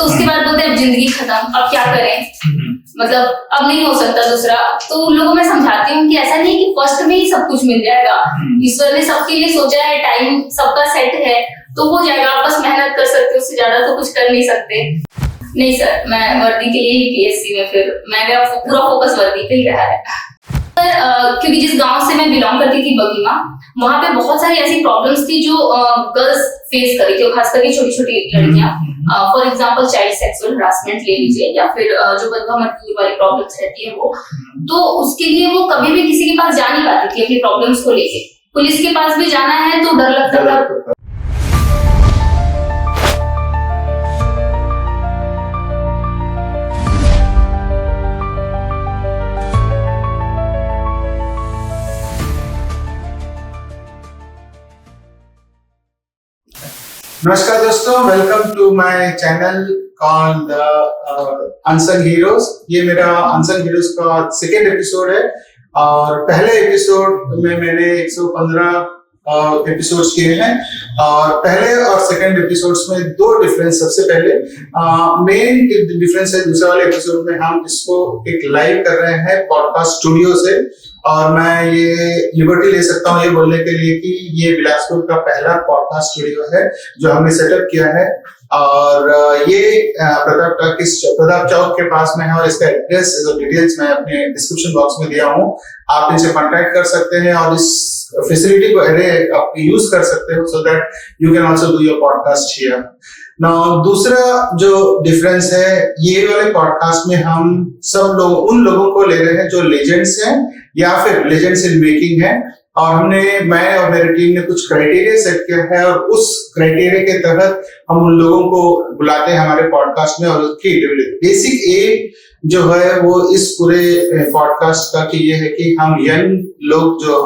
तो उसके बाद बोलते हैं अब जिंदगी खत्म, अब क्या करें, मतलब अब नहीं हो सकता दूसरा। तो उन लोगों में समझाती हूँ कि ऐसा नहीं कि फर्स्ट में ही सब कुछ मिल जाएगा, ईश्वर ने सबके लिए सोचा है, टाइम सबका सेट है तो हो जाएगा, आप बस मेहनत कर सकते हो, उससे ज्यादा तो कुछ कर नहीं सकते। नहीं सर, मैं वर्दी के लिए ही पीएससी में, फिर मेरा पूरा फोकस वर्दी पे ही रहा है सर। क्योंकि जिस गांव से मैं बिलोंग करती थी बगीमा, वहां पे बहुत सारी ऐसी प्रॉब्लम्स थी जो गर्ल्स फेस कर रही थी, खास करके छोटी छोटी लड़कियां। For example child sexual harassment ले लीजिए, या फिर जो बदवा मजदूर वाली प्रॉब्लम्स रहती है वो, तो उसके लिए वो कभी भी किसी के पास जा नहीं पाती थी अपनी प्रॉब्लम्स को लेके। पुलिस के पास भी जाना है तो डर लगता था। नमस्कार दोस्तों, welcome to my channel called unsung heroes. ये मेरा अनसंग हीरोज का सेकेंड एपिसोड है और पहले एपिसोड में मैंने 115 एपिसोड्स किए हैं और पहले और सेकेंड एपिसोड्स में दो डिफरेंस। सबसे पहले मेन डिफरेंस है, दूसरे वाले एपिसोड में हम इसको एक लाइव कर रहे हैं पॉडकास्ट स्टूडियो से, और मैं ये लिबर्टी ले सकता हूँ ये बोलने के लिए कि ये बिलासपुर का पहला पॉडकास्ट स्टूडियो है जो हमने सेटअप किया है, और ये प्रताप चौक के पास में है, और इसका एड्रेस डिटेल्स मैं अपने डिस्क्रिप्शन बॉक्स में दिया हूँ। आप इनसे कांटेक्ट कर सकते हैं और इस फैसिलिटी को यूज कर सकते हो, so that you can also do your podcast here. दूसरा जो डिफरेंस है, ये वाले पॉडकास्ट में हम सब लोग उन लोगों को ले रहे हैं जो लेजेंड्स हैं या फिर लेजेंड्स इन मेकिंग है, और मैं और मेरी टीम ने कुछ क्राइटेरिया सेट किया है और उस क्राइटेरिया के तहत हम उन लोगों को बुलाते हैं हमारे पॉडकास्ट में। और उसकी बेसिक एम जो है वो इस पूरे पॉडकास्ट का कि ये है कि हम यंग लोग जो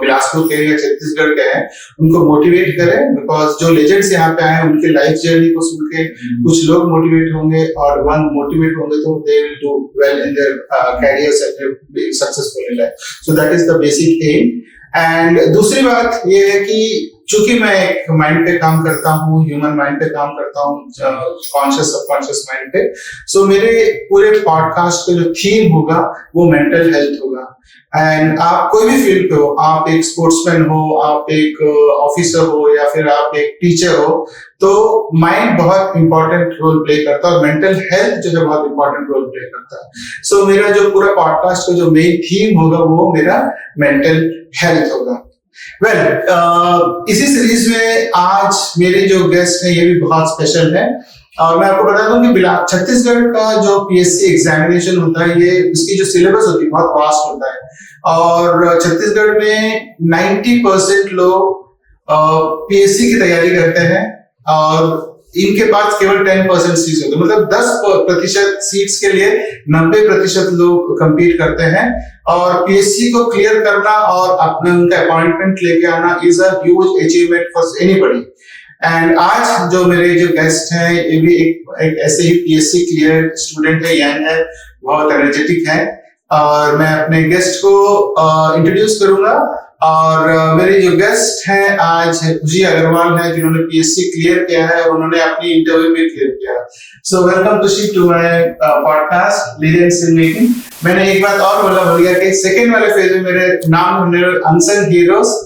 बिलासपुर के या छत्तीसगढ़ के हैं उनको मोटिवेट करें, बिकॉज जो लेजेंड्स यहाँ पे आए हैं उनके लाइफ जर्नी को सुन के कुछ लोग मोटिवेट होंगे, और वन मोटिवेट होंगे तो they will do well in their careers and be successful in life. So that is the basic aim. And दूसरी बात ये है कि चूंकि मैं एक माइंड पे काम करता हूँ, ह्यूमन माइंड पे काम करता हूँ, कॉन्शियस सबकॉन्शियस माइंड पे, सो मेरे पूरे पॉडकास्ट का जो थीम होगा वो मेंटल हेल्थ होगा। एंड आप कोई भी फील्ड पे हो, आप एक स्पोर्ट्समैन हो, आप एक ऑफिसर हो, या फिर आप एक टीचर हो, तो माइंड बहुत इंपॉर्टेंट रोल प्ले करता है और मेंटल हेल्थ जो है बहुत इंपॉर्टेंट रोल प्ले करता है। सो मेरा जो पूरा पॉडकास्ट का जो मेन थीम होगा वो मेरा मेंटल हेल्थ होगा। इसी सीरीज में आज मेरे जो गेस्ट हैं ये भी बहुत स्पेशल है, और मैं आपको बता दूं कि छत्तीसगढ़ का जो पीएससी एग्जामिनेशन होता है, ये इसकी जो सिलेबस होती है बहुत वास्ट होता है, और छत्तीसगढ़ में 90% लोग पीएससी की तैयारी करते हैं और इनके पास केवल 10% सीट्स होते हैं, मतलब 10% सीट्स के लिए 90% लोग compete करते हैं, और पीएससी को क्लियर करना और अपने उनका अपॉइंटमेंट लेके आना is a huge achievement for anybody. And आज जो मेरे जो गेस्ट हैं ये भी एक ऐसे ही पीएससी क्लियर स्टूडेंट है, यंग है, बहुत एनर्जेटिक है, और मैं अपने गेस्ट को इंट्रोड्यूस करूंगा। और मेरे जो गेस्ट हैं आज खुशी अग्रवाल है, जिन्होंने पीएससी क्लियर किया है और उन्होंने अपनी इंटरव्यू भी क्लियर किया। So welcome Khushi to my podcast legends in making. मैंने एक बात और भूल गया कि सेकंड वाले फेज में मेरे नाम unsung heroes,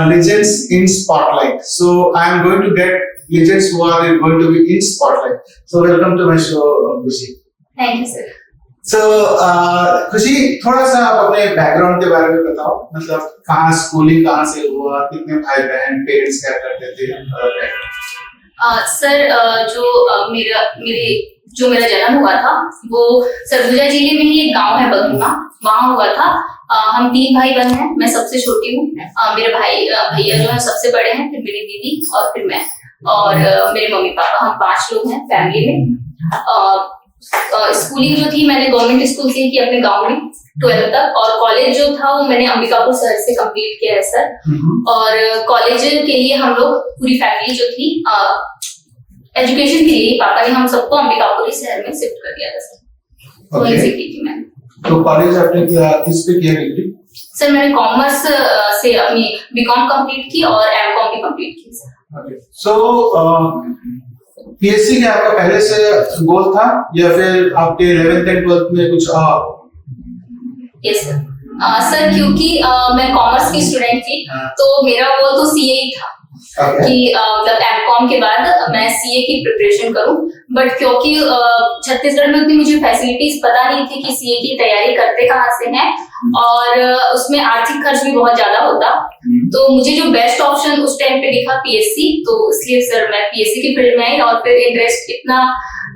legends in spotlight. So I am going to get legends who are going to be in spotlight. So welcome to my show, Khushi. Thank you sir. So खुशी, थोड़ा सा आप अपने background के बारे में बताओ, मतलब कहाँ स्कूलिंग कहाँ से हुआ, कितने भाई बहन, पेरेंट्स क्या करते थे? सर जो मेरा जन्म हुआ था वो सरगुजा जिले में ही एक गांव है बगीमा, वहां हुआ था। हम 3 भाई बहन हैं, मैं सबसे छोटी हूँ। मेरे भैया जो है सबसे बड़े हैं, फिर मेरी दीदी और फिर मैं, और मेरे मम्मी पापा, हम 5 लोग हैं फैमिली में। स्कूलिंग जो थी मैंने गवर्नमेंट स्कूल से ही की अपने गांव में 12th तक, और कॉलेज जो था वो मैंने अंबिकापुर शहर से कंप्लीट किया है सर। और कॉलेज के लिए हम लोग पूरी फैमिली जो थी एजुकेशन के लिए पापा ने हम सबको अंबिकापुर शहर में शिफ्ट कर दिया था सर। तो वहीं से की थी मैंने। तो कॉलेज आपने किस पे किया डिग्री? सर मैंने कॉमर्स से अपनी बीकॉम कंप्लीट की और एमकॉम भी कंप्लीट की सर। सो पीएससी क्या आपका पहले से गोल था या फिर आपके 11th एंड 12th में कुछ यस सर। सर क्योंकि मैं कॉमर्स की स्टूडेंट थी तो मेरा गोल तो सीए ही था कि मतलब एमकॉम के बाद मैं सीए की प्रिपरेशन करूं, बट क्योंकि छत्तीसगढ़ में उतनी मुझे फैसिलिटीज पता नहीं थी कि सीए की तैयारी करते कहाँ से हैं और उसमें आर्थिक खर्च भी बहुत ज्यादा होता, तो मुझे जो बेस्ट ऑप्शन उस टाइम पे दिखा पीएससी, तो इसलिए सर मैं पीएससी की फील्ड में आई और फिर इंटरेस्ट इतना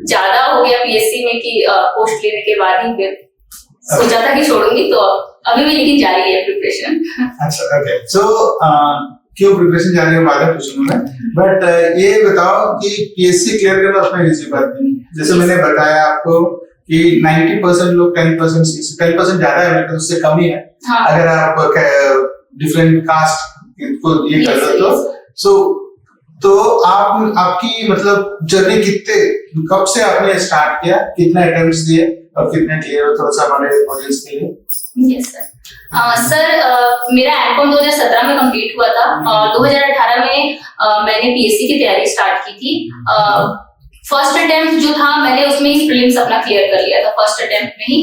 ज्यादा हो गया पीएससी में कि पोस्ट लेने के बाद ही फिर सोचा था कि छोड़ूंगी, तो अभी भी लेकिन जारी है प्रिपरेशन। अच्छा, ओके। सो क्यों प्रिपरेशन जारी है बाद में पूछूंगा मैं, बट ये बताओ कि पीएससी क्लियर करना उसमें इजी बात नहीं। जैसे मैंने बताया आपको कि 90% लोग 10% ज्यादा है, मतलब उससे कम ही है। हाँ। अगर आप डिफरेंट कास्ट को ये कर दो तो आपकी मतलब जर्नी कब से आपने स्टार्ट किया, कितने अटेम्प्ट्स दिए और कितने क्लियर हो, थोड़ा सा हमारे ऑडियंस के लिए। Yes sir. सर मेरा एमकॉम 2017 में कंप्लीट हुआ था और 2018 में मैंने पीएससी की तैयारी स्टार्ट की थी। फर्स्ट अटेम्प्ट जो था मैंने उसमें ही प्रीलिम्स अपना क्लियर कर लिया था फर्स्ट अटेम्प्ट में ही,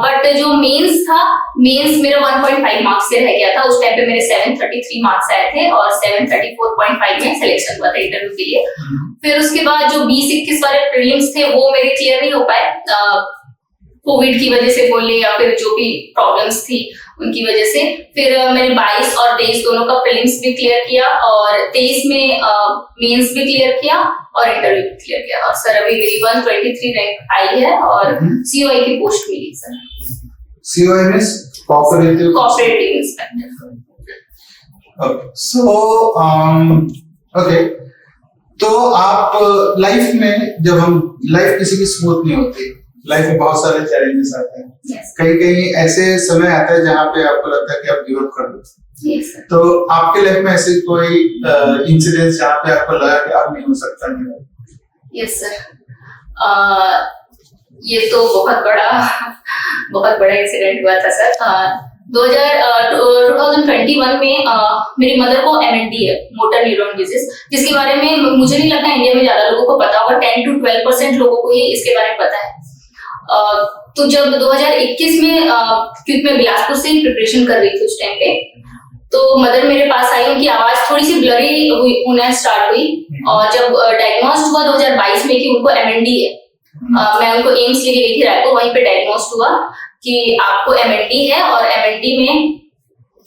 बट जो मेंस था, मेंस मेरा 1.5 मार्क्स से रह गया था। उस टाइम पे मेरे 733 मार्क्स आए थे और 734.5 में सिलेक्शन हुआ था इंटरव्यू के लिए। फिर उसके बाद जो 20-21 वाले प्रीलिम्स थे वो मेरे क्लियर नहीं हो पाए, कोविड की वजह से बोल ले या फिर जो भी प्रॉब्लम्स थी उनकी वजह से। फिर मैंने 22 और 23 दोनों का प्रीलिम्स भी क्लियर किया और 23 में मेंस भी क्लियर किया और इंटरव्यू भी क्लियर किया और सर अभी मेरी 123 रैंक आई है और सीओआई की पोस्ट मिली sir. COI means cooperative inspector. Okay, so okay, तो आप लाइफ में जब हम लाइफ किसी की स्मूथ नहीं होती, लाइफ में बहुत सारे चैलेंजेस आते हैं। yes. कहीं ऐसे समय आता है जहाँ पे आपको लगता है कि आप गिव अप कर दो। yes, तो आपके लाइफ में ऐसे कोई इंसिडेंस जहाँ पे आपको लगा कि अब नहीं हो सकता है? यस सर, ये तो बहुत बड़ा इंसिडेंट हुआ था सर। 2021 में मेरी मदर को MND है, मोटर न्यूरॉन डिजीज, जिसके बारे में मुझे नहीं लगता इंडिया में ज्यादा लोगों को पता होगा। 10 to 12% लोगों को ही इसके बारे में पता है। तो जब 2021 में क्योंकि मैं बिलासपुर से ही प्रिपरेशन कर रही थी उस टाइम पे, तो मदर मेरे पास आई, उनकी आवाज थोड़ी सी ब्लरी होना स्टार्ट हुई और जब डायग्नोस्ड हुआ 2022 में कि उनको MND है, मैं उनको एम्स लेके गई थी रायपुर, वहीं पे डायग्नोस्ड हुआ कि आपको MND है और MND में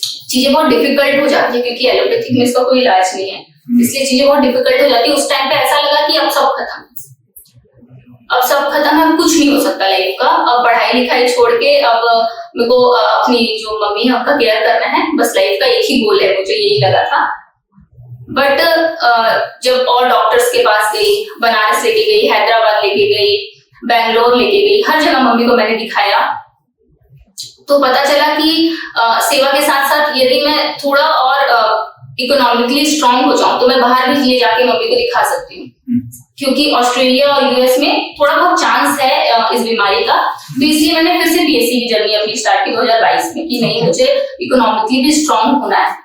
चीजें बहुत डिफिकल्ट हो जाती है क्योंकि एलोपैथिक में इसका कोई इलाज नहीं है, इसलिए चीजें बहुत डिफिकल्ट हो जाती है। उस टाइम पे ऐसा लगा कि अब सब खत्म है, अब कुछ नहीं हो सकता लाइफ का, अब पढ़ाई लिखाई छोड़ के अब मेरे को अपनी जो मम्मी है उनका केयर करना है, बस लाइफ का एक ही गोल है, मुझे यही लगा था। बट जब और डॉक्टर्स के पास गई, बनारस लेके गई, हैदराबाद लेके गई, बैंगलोर लेके गई, हर जगह मम्मी को मैंने दिखाया, तो पता चला कि सेवा के साथ साथ यदि मैं थोड़ा और इकोनॉमिकली स्ट्रांग हो जाऊं तो मैं बाहर भी ले जाके मम्मी को दिखा सकती हूँ, क्योंकि ऑस्ट्रेलिया और यूएस में थोड़ा बहुत चांस है इस बीमारी का। तो इसलिए मैंने फिर से पीएससी की जर्नी अपनी स्टार्ट की 2022 में कि नहीं, मुझे इकोनॉमिकली भी स्ट्रांग होना है।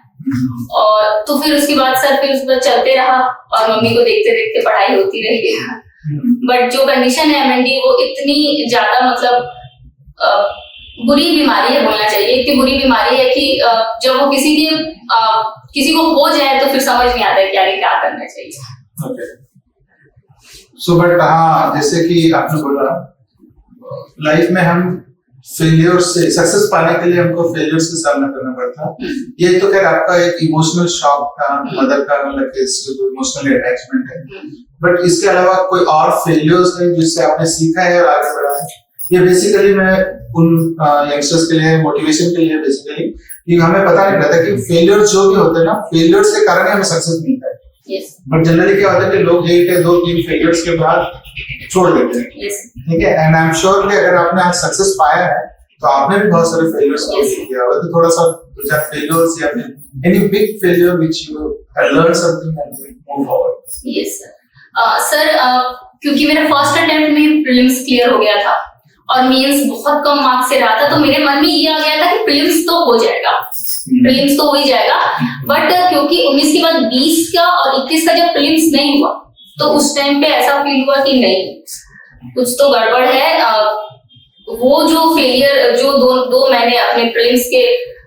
और तो फिर उसके बाद सर फिर उसके बाद चलते रहा और मम्मी को देखते देखते पढ़ाई होती रही। बट जो कंडीशन है MND वो इतनी ज्यादा मतलब बुरी बीमारी है, बोलना चाहिए इतनी बुरी बीमारी है कि जब वो किसी को हो जाए तो फिर समझ नहीं आता है क्या करना चाहिए। okay. So, बट हाँ, जैसे कि आपने बोला लाइफ में हम फेलियर से सक्सेस पाने के लिए हमको फेलियर से सामना करना पड़ता है। ये तो खैर आपका एक इमोशनल शॉक था, मदर का मतलब इमोशनल अटैचमेंट है, बट इसके अलावा कोई और फेलियर्स हैं जिससे आपने सीखा है और आगे बढ़ा है? ये बेसिकली मैं उन यंगस्टर्स के लिए मोटिवेशन के लिए बेसिकली, क्योंकि हमें पता नहीं रहता कि फेलियर जो भी होते हैं ना, फेलियर से कारण हमें सक्सेस मिलता है। बट जनरली क्या होता है कि लोग 1 या 2-3 फेलियर्स के बाद छोड़ देते हैं, ठीक है। एंड आई एम श्योर कि अगर आपने आज सक्सेस पाया है तो आपने भी बहुत सारे फेलियर्स किया होगा, तो थोड़ा सा फेलियर्स या फिर any big failure which you have learn something and move forward. Yes sir, क्योंकि मेरा फर्स्ट अटेम्प्ट में प्रीलिम्स क्लियर हो गया था और मेंस बहुत कम मार्क्स से रहा था, तो मेरे मन में ये आ गया था कि प्रीलिम्स तो हो जाएगा, प्रीलिम्स तो हो ही जाएगा। बट क्योंकि 19 के बाद 20 का और 21 का जब प्रीलिम्स नहीं हुआ तो उस टाइम पे ऐसा फील हुआ कि नहीं, कुछ तो गड़बड़ है। वो जो फेलियर, जो दो मैंने अपने प्रीलिम्स के,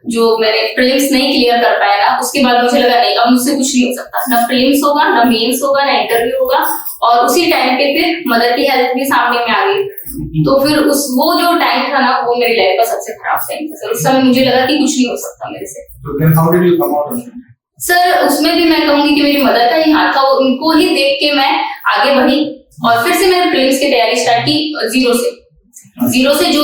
जो मैंने प्रीलिम्स नहीं क्लियर कर पाया ना, उसके बाद मुझे लगा नहीं, अब मुझसे कुछ नहीं हो सकता, ना प्रीलिम्स होगा, ना मेंस होगा, ना इंटरव्यू होगा। और उसी टाइम पे फिर मदर की हेल्थ भी सामने में आ गई। तो फिर वो जो टाइम था ना, वो मेरी लाइफ का सबसे खराब टाइम था सर। उस समय मुझे लगा कि कुछ नहीं हो सकता मेरे से। तो then how did you come out of it? Sir उसमें भी मैं कहूंगी कि मेरी मदर का ही हाथ था, उनको ही देख के मैं आगे बढ़ी और फिर से मैंने प्रीलिम्स की तैयारी स्टार्ट की जीरो से जो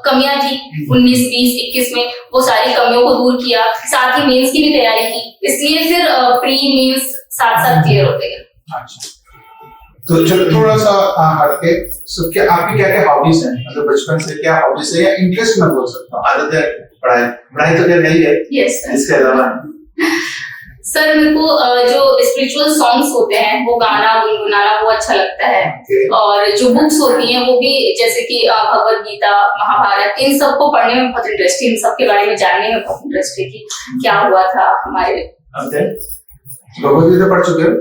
कमियां थी 19, 20, 21 में, वो सारी कमियों को दूर किया। साथ ही मेंस की भी तैयारी की, इसलिए फिर प्री मेंस साथ क्लियर होते गए। अच्छा, तो चलो थोड़ा सा हटके, सो क्या आपकी क्या हॉबीज हैं, मतलब बचपन से क्या हॉबीज है या इंटरेस्ट मैं बोल सकता हूँ, आदत है पढ़ाई तो क्या नहीं है? यस इसके अलावा सर मेरे को जो स्पिरिचुअल सॉन्ग्स होते हैं वो गाना गुनगुनाना वो अच्छा लगता है। और जो बुक्स होती हैं वो भी, जैसे कि भगवत गीता, महाभारत, इन सबको पढ़ने में बहुत इंटरेस्ट है, इन सब के बारे में जानने में बहुत इंटरेस्ट है कि क्या हुआ था हमारे। भगवत गीता पढ़ चुके हो?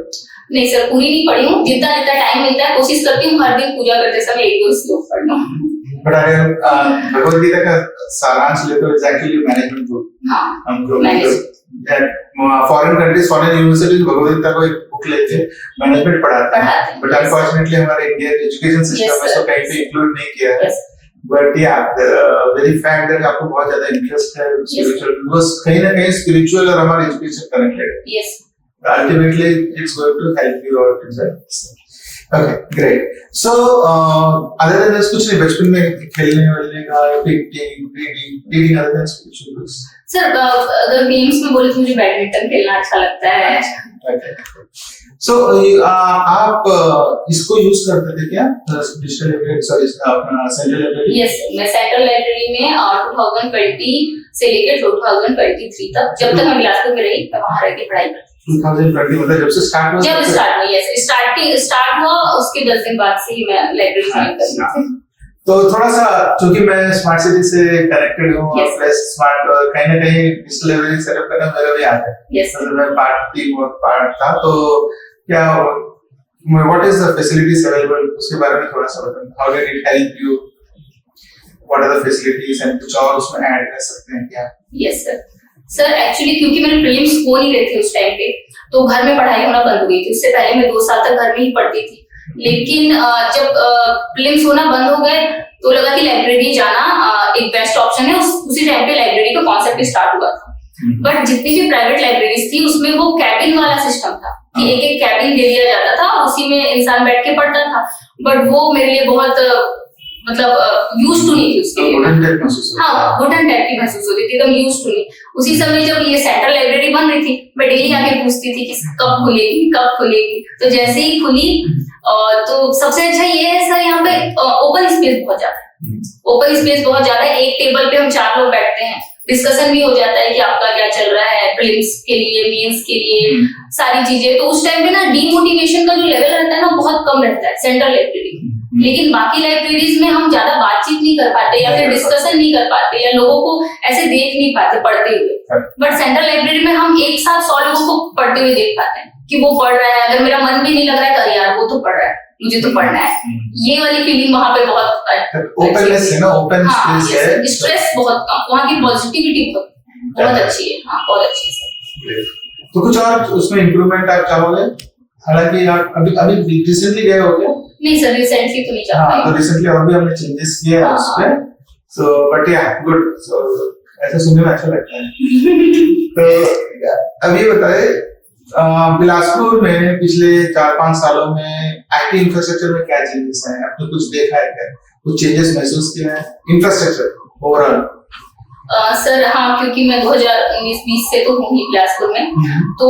नहीं सर, पूरी नहीं पढ़ी हूँ, जितना टाइम मिलता है कोशिश करती हूँ हर दिन पूजा करते समय 1-2 श्लोक पढ़ लूं। बट अगर भगवत गीता का सारांश ले तो इट्स एक्चुअली मैनेजमेंट बुक। हमको foreign countries, foreign universities Bhagavad Gita को एक बुक लेके मैनेजमेंट पढ़ाते हैं, बट अनफॉर्चुनेटली हमारे इंडियन एजुकेशन सिस्टम में तो कहीं पे इंक्लूड नहीं किया है। बट या वेरी फैक्ट दैट आपको बहुत ज्यादा इंटरेस्ट है स्पिरिचुअल, बिकॉज़ कहीं ना कहीं स्पिरिचुअल और हमारा एजुकेशन कनेक्टेड है। Yes, ultimately it's going to help you out in that. Okay, great. So other than this, कुछ नहीं बचपन में खेलने वाले का, painting, reading other than spiritual books? Sir अगर गेम्स में बोले तो मुझे बैडमिंटन खेलना अच्छा लगता है। Okay. So आप इसको यूज करते थे क्या, डिजिटल लाइब्रेरी, सॉरी अपना सेंट्रल लाइब्रेरी? यस, मैं सेंट्रल लाइब्रेरी में 2020 से लेकर 2023 तक, जब तक मैं बिलासपुर में रही, मैं वहां रह के पढ़ाई करती। 2020 मतलब जब से स्टार्ट हुआ? जब स्टार्ट हुआ, यस, स्टार्ट हुआ उसके 10 दिन बाद से ही मैं लाइब्रेरी ज्वाइन कर ली थी। तो थोड़ा सा, क्योंकि मैं स्मार्ट सिटी से कनेक्टेड हूँ, प्लस स्मार्ट कहीं ना कहीं डिजिटल लाइब्रेरी सेटअप करना मेरा भी आता है। मतलब मैं पार्ट था, तो क्या what is the facilities available, उसके बारे में थोड़ा सा बताएं। How did it help you, what are the facilities, and कुछ और उसमें ऐड कर सकते हैं क्या? यस सर एक्चुअली क्योंकि मैंने प्रीलिम्स हो नहीं रही थी उस टाइम पे, तो घर में पढ़ाई होना बंद हो गई थी। उससे पहले मैं 2 साल तक घर में ही पढ़ती थी, लेकिन जब प्रीलिम्स होना बंद हो गए तो लगा कि लाइब्रेरी जाना एक बेस्ट ऑप्शन है। उसी टाइम पे लाइब्रेरी का कॉन्सेप्ट स्टार्ट हुआ था। बट जितनी भी प्राइवेट लाइब्रेरीज थी उसमें वो कैबिन वाला सिस्टम था कि एक कैबिन दे दिया जाता था, उसी में इंसान बैठ के पढ़ता था। बट वो मेरे लिए बहुत मतलब यूज टू नहीं थी उसके लिए। वुडन टाइप महसूस होती है। हाँ, वुडन टाइप की महसूस होती थी, एकदम यूज टू नहीं। उसी समय जब ये सेंट्रल लाइब्रेरी बन रही थी, मैं डेली आके पूछती थी कि कब खुलेगी। तो जैसे ही खुली तो सबसे अच्छा ये है सर, यहाँ पे ओपन स्पेस बहुत ज्यादा है। ओपन स्पेस बहुत ज्यादा है, एक टेबल पे हम 4 लोग बैठते हैं, डिस्कशन भी हो जाता है कि आपका क्या चल रहा है प्रीलिम्स के लिए, मेंस के लिए, सारी चीजें। तो उस टाइम पे ना डीमोटिवेशन का जो लेवल रहता है ना बहुत कम रहता है सेंट्रल लाइब्रेरी में। लेकिन बाकी लाइब्रेरीज में हम ज्यादा बातचीत नहीं कर पाते या फिर डिस्कशन नहीं कर पाते या लोगों को ऐसे देख नहीं पाते पढ़ते हुए। बट सेंट्रल लाइब्रेरी में हम एक साथ 100 लोगों को पढ़ते हुए देख पाते हैं कि वो पढ़ रहा है। अगर मेरा मन भी नहीं लग रहा है तो यार वो तो पढ़ रहा है, मुझे तो पढ़ना है, ये वाली फीलिंग वहां पे बहुत ओपननेस है ना, ओपन स्पेस है, स्ट्रेस बहुत कम, वहां की पॉजिटिविटी बहुत अच्छी है। हाँ, बहुत अच्छी है। तो कुछ और उसमें इम्प्रूवमेंट आप चाहोगे? हालांकि आप अभी रिसेंटली गए हो क्या? नहीं सर, रिसेंटली तो नहीं जा पाई। तो रिसेंटली और भी हमने चेंजेस किए हैं उसमें, सो बट या गुड, सो ऐसा सुनने में अच्छा लगता है। तो अभी बताए बिलासपुर में पिछले 4-5 सालों में आईटी इंफ्रास्ट्रक्चर में क्या चेंजेस हैं? आपने कुछ देखा है क्या, कुछ चेंजेस महसूस किए हैं इंफ्रास्ट्रक्चर ओवरऑल? सर हाँ, क्योंकि मैं 2019-20 से तो हूँ ही बिलासपुर में, तो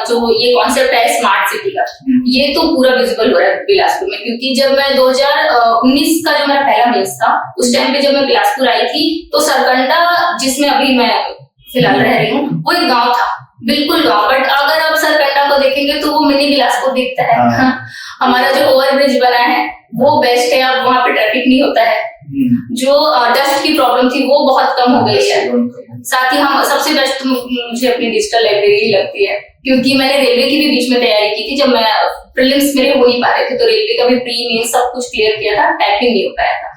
जो ये कॉन्सेप्ट है स्मार्ट सिटी का, ये तो पूरा विजिबल हो रहा है बिलासपुर में। क्योंकि जब मैं 2019 का जो मेरा पहला मेंस था, उस टाइम पे जब मैं बिलासपुर आई थी, तो सरकंडा जिसमें अभी मैं फिलहाल रह रही हूँ, वो एक गाँव था, बिल्कुल गाँव। बट अगर आप सरकंडा को देखेंगे तो वो मिनी बिलासपुर दिखता है। हमारा जो ओवरब्रिज बना है वो बेस्ट है, अब वहाँ पे ट्रैफिक नहीं होता है। जो डस्ट की प्रॉब्लम थी वो बहुत कम हो गई है। साथ ही हम सबसे बेस्ट मुझे अपनी डिजिटल लाइब्रेरी लगती है, क्योंकि मैंने रेलवे की भी बीच में तैयारी की थी। जब मैं प्रीलिम्स मेरे हो नहीं पा रहे थे तो रेलवे का भी प्री मेन सब कुछ क्लियर किया था, टाइपिंग नहीं हो पाया था।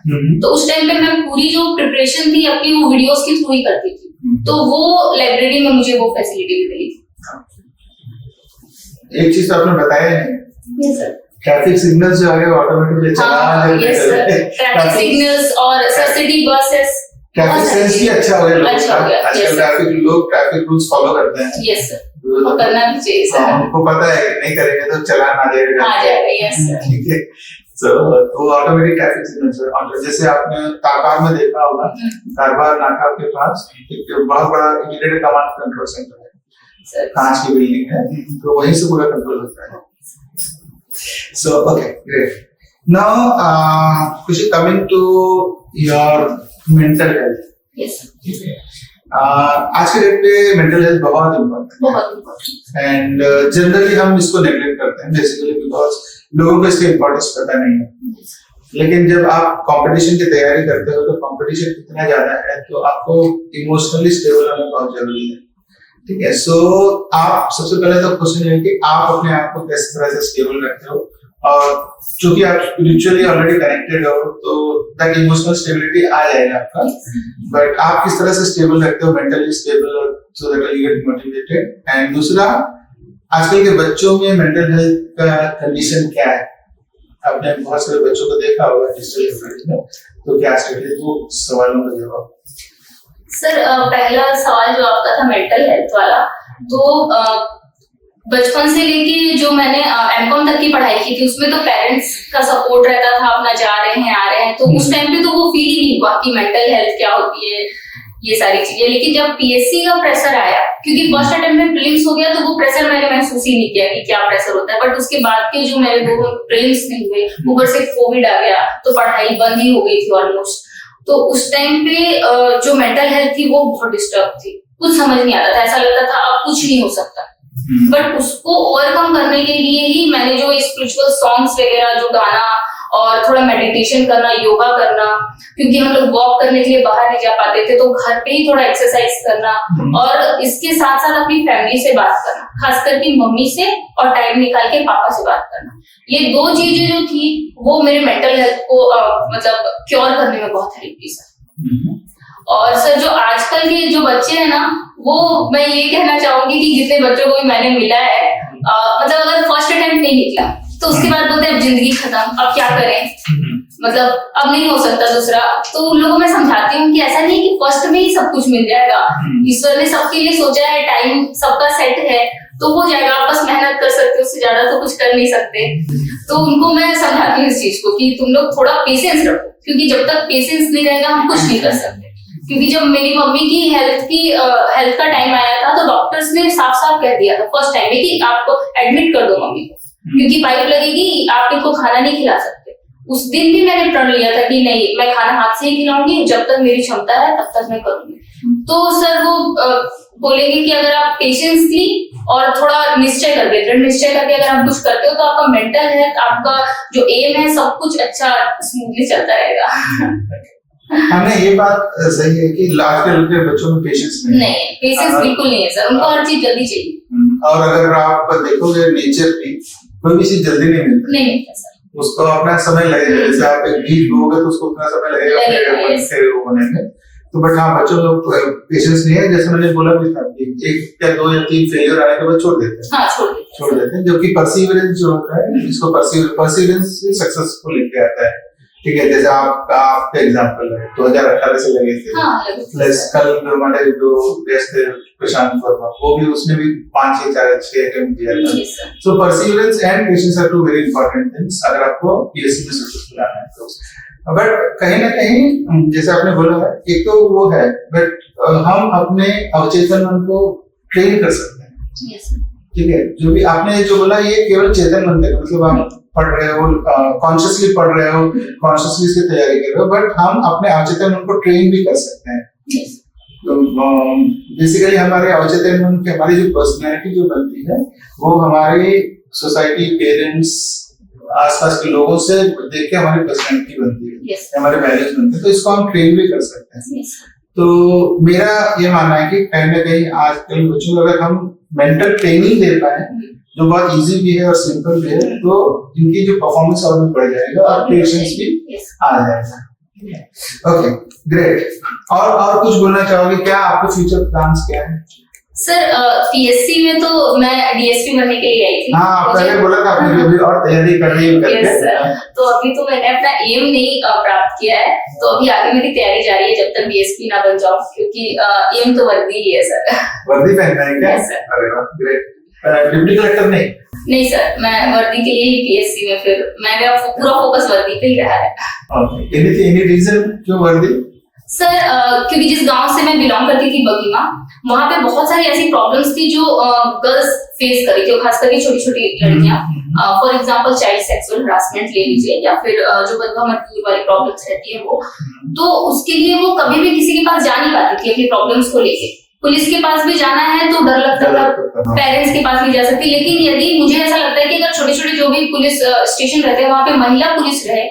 तो उस टाइम पे मैं पूरी जो प्रिपरेशन थी अपनी वो वीडियोस के थ्रू ही करती थी, तो वो लाइब्रेरी में मुझे वो फैसिलिटी भी मिली थी। एक चीज तो आपने बताया नहीं, यस सर। ट्रैफिक सिग्नल्स जो आगे ऑटोमेटिकली चला यस सर, ट्रैफिक सिग्नल्स और सिटी बसेस, ट्रैफिक सेंस भी अच्छा हो गया। अच्छा हो गया। आजकल लोग ट्रैफिक रूल्स फॉलो करते हैं। यस सर, वो करना भी चाहिए सर। उनको पता है कि नहीं करेंगे तो चालान आ जाएगा। Yes sir. ठीक है, तो ऑटोमेटिक ट्रैफिक सिग्नल्स, जैसे आपने कारवार में देखा होगा, कारवार नाका के पास एक बहुत बड़ा इमीडिएट कमांड कंट्रोल सेंटर है, कांच की बिल्डिंग है, तो वहीं से पूरा कंट्रोल होता है। So okay, great. Now, Khushi, coming to your mental health. Yes. आज के डेट पे मेंटल हेल्थ बहुत इम्पोर्टेंट है, एंड जनरली हम इसको नेग्लेक्ट करते हैं बेसिकली बिकॉज लोगों को इसकी इम्पोर्टेंस पता नहीं है। लेकिन जब आप कंपटीशन की तैयारी करते हो तो कंपटीशन इतना ज्यादा है तो आपको इमोशनली स्टेबल होना बहुत जरूरी है। ठीक है, सो आप सबसे पहले तो क्वेश्चन है कि आप अपने आप को किस तरह से स्टेबल रखते हो, और चूंकि आप स्पिरिचुअली ऑलरेडी कनेक्टेड हो तो दैट इमोशनल स्टेबिलिटी आ जाएगा आपका, बट आप किस तरह से स्टेबल रखते हो, mentally stable, so that you get motivated. And दूसरा, आजकल के बच्चों में मेंटल हेल्थ का कंडीशन क्या है? आपने बहुत सारे बच्चों को देखा होगा डिजिटल लाइब्रेरी में, तो क्या स्टेटस, तो सवालों का जवाब। सर, पहला सवाल जो आपका था मेंटल हेल्थ वाला, तो बचपन से लेके जो मैंने एमकॉम तक की पढ़ाई की थी उसमें तो पेरेंट्स का सपोर्ट रहता था, अपना जा रहे हैं आ रहे हैं, तो उस टाइम पे तो वो फील ही नहीं हुआ कि मेंटल हेल्थ क्या होती है, ये सारी चीजें। लेकिन जब पीएससी का प्रेशर आया, क्योंकि फर्स्ट अटेम्प्ट में प्रीलिम्स हो गया तो वो प्रेशर मैंने महसूस ही नहीं किया कि क्या प्रेशर होता है, बट उसके बाद के जो मेरे दो प्रीलिम्स नहीं हुए, ऊपर से कोविड आ गया तो पढ़ाई बंद ही हो गई थी ऑलमोस्ट। तो उस टाइम पे जो मेंटल हेल्थ थी वो बहुत डिस्टर्ब थी, कुछ समझ नहीं आता था, ऐसा लगता था अब कुछ नहीं हो सकता। बट उसको ओवरकम करने के लिए ही मैंने जो स्पिरिचुअल सॉन्ग्स वगैरह जो गाना और थोड़ा मेडिटेशन करना, योगा करना, क्योंकि हम लोग वॉक करने के लिए बाहर नहीं जा पाते थे तो घर पे ही थोड़ा एक्सरसाइज करना, और इसके साथ साथ अपनी फैमिली से बात करना, खास करके मम्मी से, और टाइम निकाल के पापा से बात करना। ये दो चीजें जो थी वो मेरे मेंटल हेल्थ को मतलब क्योर करने में बहुत हेल्प की सर। और सर जो आजकल के जो बच्चे हैं ना, वो मैं ये कहना चाहूंगी कि जितने बच्चों को भी मैंने मिला है, मतलब अगर फर्स्ट अटेम्प्ट नहीं निकला तो उसके बाद बोलते हैं अब जिंदगी खत्म, अब क्या करें, मतलब अब नहीं हो सकता दूसरा। तो उन लोगों में समझाती हूँ कि ऐसा नहीं कि फर्स्ट में ही सब कुछ मिल जाएगा, ईश्वर ने सबके लिए सोचा है, टाइम सबका सेट है, तो हो जाएगा, आप बस मेहनत कर सकते हो, उससे ज्यादा तो कुछ कर नहीं सकते। तो उनको मैं समझाती हूँ इस चीज को कि तुम लोग थोड़ा पेशेंस रखो, क्योंकि जब तक पेशेंस नहीं रहेगा हम कुछ नहीं कर सकते। क्योंकि जब मेरी मम्मी की हेल्थ का टाइम आया था तो डॉक्टर्स ने साफ साफ कह दिया था फर्स्ट टाइम में कि आप एडमिट कर दो मम्मी को, क्योंकि पाइप लगेगी, आप इनको खाना नहीं खिला सकते। उस दिन भी मैंने प्रण लिया था कि नहीं, मैं खाना हाथ से ही खिलाऊंगी, जब तक मेरी क्षमता है तब तक मैं करूंगी। तो सर वो बोलेंगे कि अगर आप पेशेंसली और थोड़ा निश्चय करके, दृढ़ निश्चय करके अगर आप कुछ करते हो तो आपका मेंटल हेल्थ, आपका जो एम है, सब कुछ अच्छा स्मूथली चलता रहेगा। हमने ये बात सही है कि आजकल के बच्चों में पेशेंस नहीं, पेशेंस बिल्कुल नहीं है सर, उनको हर चीज जल्दी चाहिए। और अगर आप देखोगे नेचर की कोई भी चीज जल्दी नहीं मिलता सर, उसको अपना समय लगेगा। जैसे आप एक बीज बोओगे तो उसको उतना समय लगेगा होने में, तो बट हाँ बच्चों लोग पेशेंस नहीं है। जैसे मैंने बोला भी था, एक या दो या तीन फेलियर आने के बाद छोड़ देते हैं, छोड़ देते हैं, जबकि परसिवरेंस जो होता है, इसको परसिवरेंस सक्सेसफुल लेके आता है। ठीक है, जैसे आपका एग्जांपल है 2018 से लगे थे, प्लस कल हमारे जो गेस्ट थे प्रशांत वर्मा, वो भी उसने भी 5-6 अटेम्प्ट किया था। So perseverance and patience are two very important things अगर आपको पीएससी में सक्सेसफुल आना है तो। बट कहीं ना कहीं जैसे आपने बोला है, एक तो वो है, बट हम अपने अवचेतन मन को ट्रेन कर सकते हैं। ठीक है, जो भी आपने जो बोला ये केवल चेतन मन तक, मतलब आप पढ़ रहे हो, कॉन्शियसली पढ़ रहे हो, कॉन्शियसली इसकी तैयारी कर रहे हो, बट हम अपने अवचेतन मन को ट्रेन भी कर सकते हैं। तो बेसिकली हमारे अवचेतन मन की हमारी जो पर्सनैलिटी जो बनती है वो हमारी सोसाइटी, पेरेंट्स, आसपास के लोगों से देख के हमारी पर्सनैलिटी बनती है, हमारे वैल्यूज बनते हैं, तो इसको हम ट्रेन भी कर सकते हैं। तो मेरा ये मानना है कि कहीं ना कहीं आजकल बच्चों को अगर हम मेंटल ट्रेनिंग दे पाए जो बहुत इजी भी है और सिंपल भी है तो इनकी जो परफॉर्मेंस और भी बढ़ जाएगा और पेशेंस भी आ जाएगा। Okay great. और कुछ बोलना चाहोगे क्या? आपके फ्यूचर प्लान्स क्या है? सर पीएससी में तो मैं डीएसपी बनने के लिए आई थी। हाँ पहले बोला था आपने अभी और तैयारी कर रही हो करके। यस सर, तो अभी तो मैंने अपना एम नहीं प्राप्त किया है, तो अभी आगे मेरी तैयारी जारी है जब तक डीएसपी ना बन जाऊं, क्योंकि एम तो वर्दी ही है सर। वर्दी पहनना है क्या? Yes sir. अरे वाह ग्रेट। डिप्टी कलेक्टर नहीं सर, मैं वर्दी के लिए ही पीएससी में फिर मेरा पूरा फोकस वर्दी पे ही रहा है। ओके एनी रीजन क्यों वर्दी? सर क्योंकि जिस गांव से मैं बिलोंग करती थी बगीमा, वहां पे बहुत सारी ऐसी प्रॉब्लम्स थी जो गर्ल्स फेस करी थी, खास करके छोटी छोटी लड़कियां। For example child sexual harassment ले लीजिए या फिर जो बदवा मजदूर वाली प्रॉब्लम्स रहती है वो, तो उसके लिए वो कभी भी किसी के पास जा नहीं पाती थी अपनी प्रॉब्लम्स को लेके। पुलिस के पास भी जाना है तो डर लगता था, पेरेंट्स के पास भी जा सकती, लेकिन यदि मुझे ऐसा लगता है कि अगर छोटे छोटे जो भी पुलिस स्टेशन रहते हैं वहां पे महिला पुलिस रहे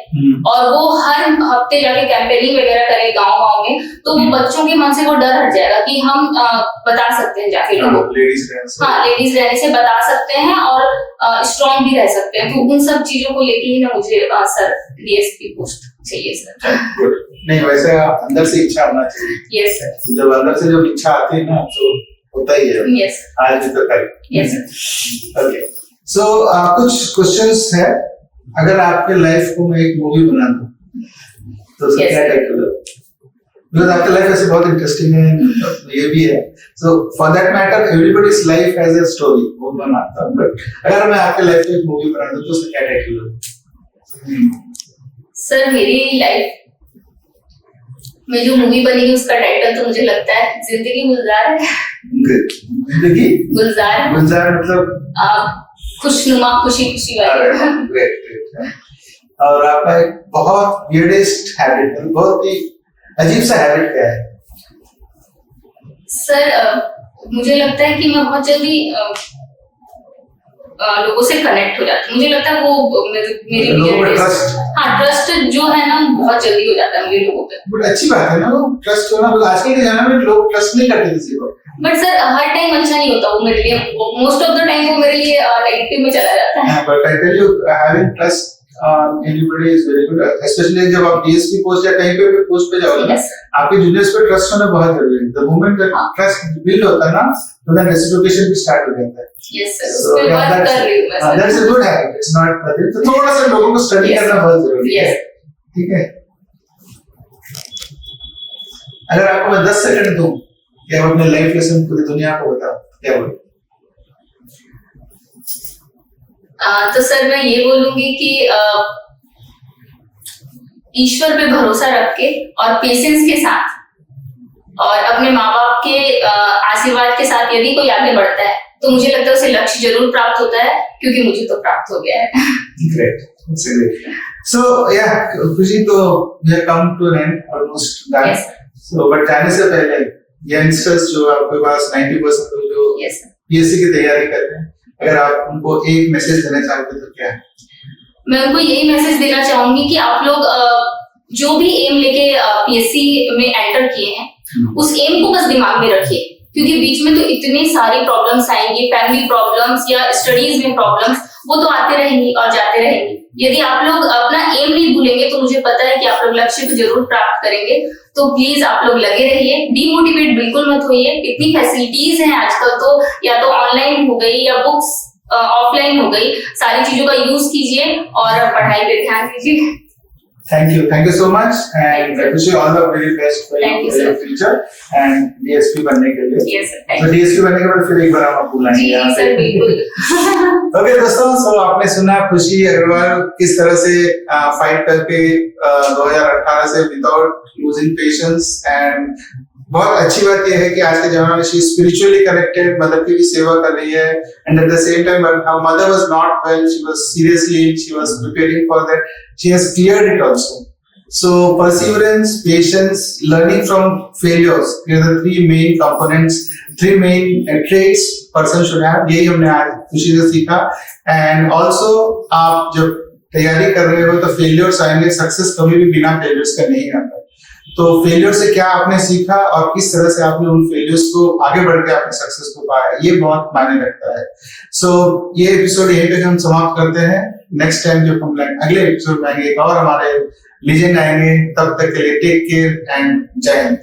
और वो हर हफ्ते जाके कैंपेनिंग वगैरह करे गाँव में, तो बच्चों के मन से वो डर हट जाएगा कि हम बता सकते हैं जाके लोगों को। लेडीज रहने से बता सकते हैं और स्ट्रॉन्ग भी रह सकते हैं। तो उन सब चीजों को लेके ही ना मुझे सर डीएसपी पोस्ट चाहिए सर। नहीं वैसे अंदर से इच्छा होना चाहिए। Yes sir. जब अंदर से जब इच्छा आती है ना तो होता ही है। यस आज भी तो करें। Yes sir. ओके सो कुछ क्वेश्चंस है। अगर आपके लाइफ को मैं एक मूवी बना दूं तो उसका क्या टाइटल है? बिकॉज़ आपकी लाइफ ऐसे बहुत इंटरेस्टिंग है, ये भी है। So for that matter everybody's life has a story, वो बनाता हूं, बट अगर मैं आपके लाइफ में एक मूवी बना दूं तो उसका क्या टाइटल होगा? सर मेरी लाइफ में जो मूवी बनेगी उसका टाइटल तो मुझे लगता है जिंदगी गुलजार है। जिंदगी गुलजार मतलब खुशनुमा, खुशी खुशी वाली। ग्रेट। और आपका एक बहुत वियर्डेस्ट हैबिट, बहुत ही अजीब सा हैबिट क्या है? सर मुझे लगता है कि मैं बहुत जल्दी लोगों से कनेक्ट हो जाती हूँ। मुझे लगता है वो मेरी ट्रस्ट जो है ना बहुत जल्दी हो जाता है मुझे लोगों पे। बट अच्छी बात है ना वो ट्रस्ट होना, आजकल के जमाने में लोग ट्रस्ट नहीं करते किसी को। बट सर हर टाइम अच्छा नहीं होता वो मेरे लिए, मोस्ट ऑफ द टाइम वो मेरे लिए नेगेटिव में चला जाता है। But I tell you having trust anybody is very good, especially जब आप डीएसपी पोस्ट या कहीं पे भी पोस्ट पे जाओगे ना, आपके जूनियर्स पे ट्रस्ट होना बहुत जरूरी है। The moment that trust build होता है ना तो देन रेसिप्रोकेशन भी स्टार्ट हो जाता है। यस सर, उस पे बात कर रही हूं मैं sir. That's a good habit, it's not nothing. तो थोड़ा सा लोगों को स्टडी करना बहुत जरूरी है। ठीक है, अगर आपको मैं 10 सेकंड दूं कि आप अपने लाइफ लेसन पूरी दुनिया को बताओ, क्या बोलोगे? तो सर मैं ये बोलूंगी कि ईश्वर पे भरोसा रख के और पेशेंस के साथ और अपने माँ बाप के आशीर्वाद के साथ यदि कोई आगे बढ़ता है तो मुझे लगता है उसे लक्ष्य जरूर प्राप्त होता है, क्योंकि मुझे तो प्राप्त हो गया है। ग्रेट, so yeah, खुशी तो we have come to an end almost done. Yes. So but जाने से पहले यंगस्टर्स जो आपके पास 90% लोग जो पीएससी की तैयारी करते हैं, अगर आप उनको एक मैसेज देना चाहते तो क्या है? मैं उनको यही मैसेज देना चाहूंगी कि आप लोग जो भी एम लेके पीएससी में एंटर किए हैं उस एम को बस दिमाग में रखिए, क्योंकि बीच में तो इतनी सारी प्रॉब्लम्स आएंगी, फैमिली प्रॉब्लम्स या स्टडीज में प्रॉब्लम्स, वो तो आते रहेंगी और जाते रहेंगी। यदि आप लोग अपना एम नहीं भूलेंगे तो मुझे पता है कि आप लोग लक्ष्य को जरूर प्राप्त करेंगे। तो प्लीज आप लोग लगे रहिए, डीमोटिवेट बिल्कुल मत होइए। इतनी फैसिलिटीज हैं आजकल, तो या तो ऑनलाइन हो गई या बुक्स ऑफलाइन हो गई, सारी चीजों का यूज कीजिए और पढ़ाई पे ध्यान दीजिए। Thank you so much, and I wish you all the very best for your future and DSP बनने के लिए। Yes sir, तो DSP बनने के बाद फिर एक बार हम आपको बुलाएंगे यहाँ पे। बिल्कुल। ओके दोस्तों, सो आपने सुना खुशी अग्रवाल किस तरह से फाइट करके 2018 से विदाउट लूजिंग पेशेंस, एंड बहुत अच्छी बात यह है कि आज के जमाने में शी स्पिरिचुअली कनेक्टेड, मदर की भी सेवा कर रही है, and at the same time her mother was not well, she was seriously ill, she was preparing for that, she has cleared it also. So perseverance, patience, learning from failures, these are the three main components, three main traits person should have. यही हमने आज खुशी से सीखा। And also आप जब तैयारी कर रहे हो तो फेलियर्स आएंगे, सक्सेस कभी भी बिना फेलियर्स का नहीं आता। तो फेलियर से क्या आपने सीखा और किस तरह से आपने उन फेलियर्स को आगे बढ़ के अपने सक्सेस को पाया, ये बहुत मायने रखता है। सो ये एपिसोड यहीं पे हम समाप्त करते हैं। नेक्स्ट टाइम जब हम अगले एपिसोड में आएंगे एक और हमारे लीजेंड आएंगे, तब तक के लिए टेक केयर एंड जय हिंद।